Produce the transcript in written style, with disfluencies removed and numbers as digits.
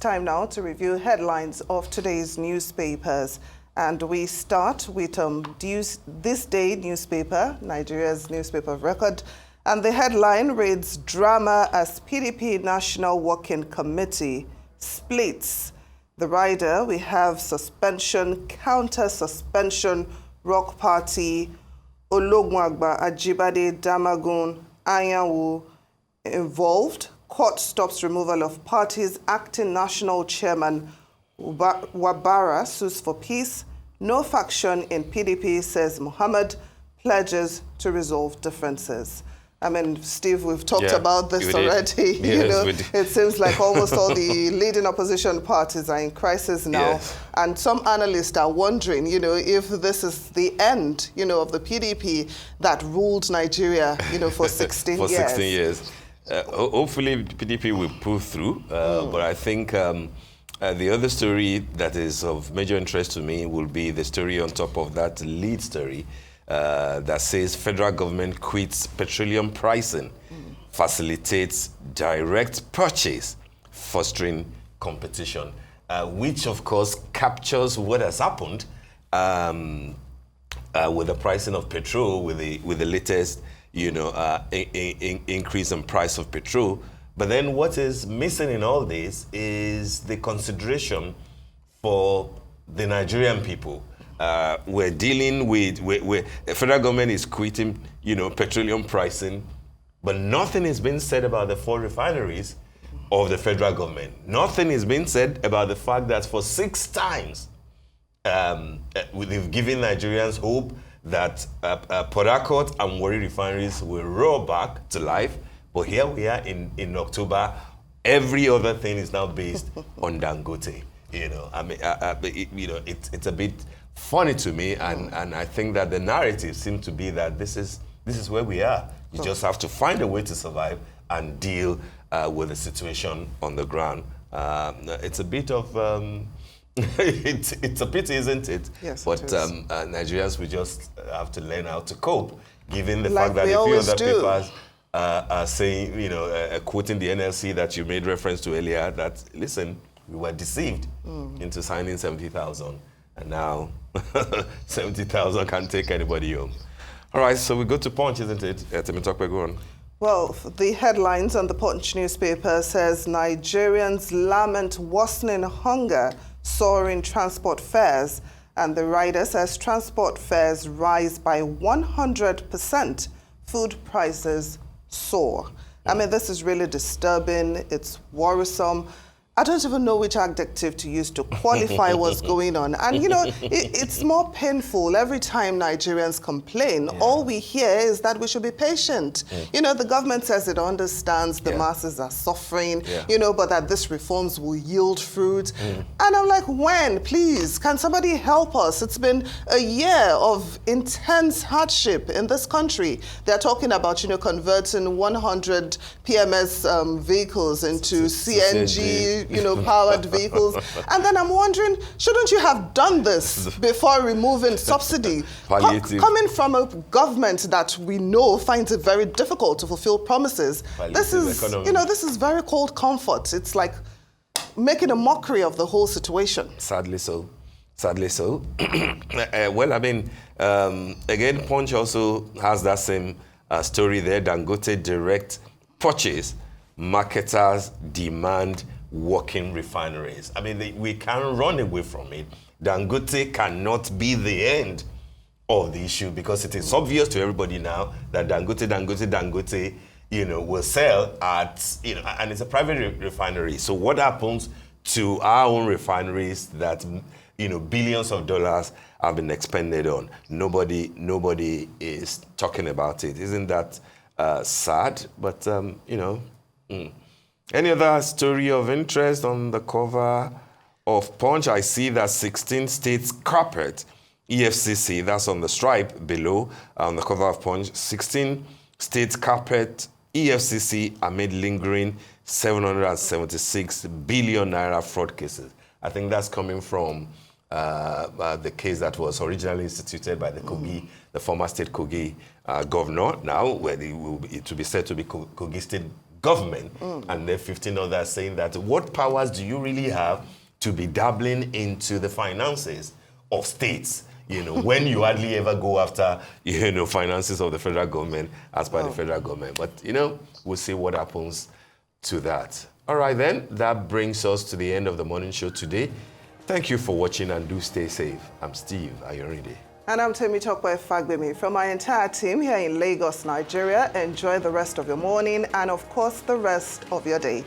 time now to review headlines of today's newspapers. And we start with This Day newspaper, Nigeria's newspaper of record. And the headline reads, "Drama as PDP National Working Committee splits." The rider, we have suspension, counter-suspension, Rock Party, Ologunagba, Ajibade, Damagun, Anyanwu involved. Court stops removal of party's acting national chairman, Wabara, sues for peace. No faction in PDP, says Muhammad, pledges to resolve differences. I mean, Steve, we've talked about this already. Yes, it seems like almost all the leading opposition parties are in crisis now. Yes. And some analysts are wondering, if this is the end, of the PDP that ruled Nigeria, for 16 years. For 16 years. Hopefully, PDP will pull through. But I think the other story that is of major interest to me will be the story on top of that lead story. That says federal government quits petroleum pricing, facilitates direct purchase, fostering competition, which of course captures what has happened with the pricing of petrol, with the latest, increase in price of petrol. But then what is missing in all this is the consideration for the Nigerian people. We're dealing with the federal government is quitting, petroleum pricing, but nothing is being said about the 4 refineries of the federal government. Nothing is being said about the fact that for 6 times, they've given Nigerians hope that Port Harcourt and Warri refineries will roll back to life. But here we are in October. Every other thing is now based on Dangote. It's a bit funny to me, and I think that the narrative seems to be that this is where we are. You just have to find a way to survive and deal with the situation on the ground. It's a bit of it's a pity, isn't it? Yes, but it is. Nigerians, we just have to learn how to cope, given the Like fact that we a few always other do. papers are saying, quoting the NLC that you made reference to earlier, that listen, we were deceived into signing 70,000, and now 70,000 can't take anybody home. All right, so we go to Punch, isn't it? Temitope, go on. Well, the headlines on the Punch newspaper says Nigerians lament worsening hunger, soaring transport fares. And the rider says transport fares rise by 100%. Food prices soar. I mean, this is really disturbing. It's worrisome. I don't even know which adjective to use to qualify what's going on. And, it's more painful every time Nigerians complain. Yeah. All we hear is that we should be patient. The government says it understands the masses are suffering, but that these reforms will yield fruit. And I'm like, when? Please, can somebody help us? It's been a year of intense hardship in this country. They're talking about, converting 100 PMS vehicles into CNG, powered vehicles. And then I'm wondering, shouldn't you have done this before removing subsidy? Coming from a government that we know finds it very difficult to fulfill promises. This is, this is very cold comfort. It's like making a mockery of the whole situation. Sadly so. Sadly so. Well, I mean, again, Punch also has that same story there. Dangote direct purchase. Marketers demand working refineries. I mean, we can't run away from it. Dangote cannot be the end of the issue, because it is obvious to everybody now that Dangote, will sell at, and it's a private refinery. So what happens to our own refineries that, billions of dollars have been expended on? Nobody is talking about it. Isn't that sad? But, Any other story of interest on the cover of Punch? I see that 16 states carpet EFCC. That's on the stripe below on the cover of Punch. 16 states carpet EFCC amid lingering 776 billion naira fraud cases. I think that's coming from the case that was originally instituted by the Kogi, the former state Kogi governor, now where it will be said to be Kogi State government, and then 15 others saying that what powers do you really have to be dabbling into the finances of states, you know, when you hardly ever go after, you know, finances of the federal government as per the federal government. But, you know, we'll see what happens to that. All right, then, that brings us to the end of the morning show today. Thank you for watching and do stay safe. I'm Steve Ayorinde. And I'm Temi Chokwe Fagbemi. From my entire team here in Lagos, Nigeria, enjoy the rest of your morning and, of course, the rest of your day.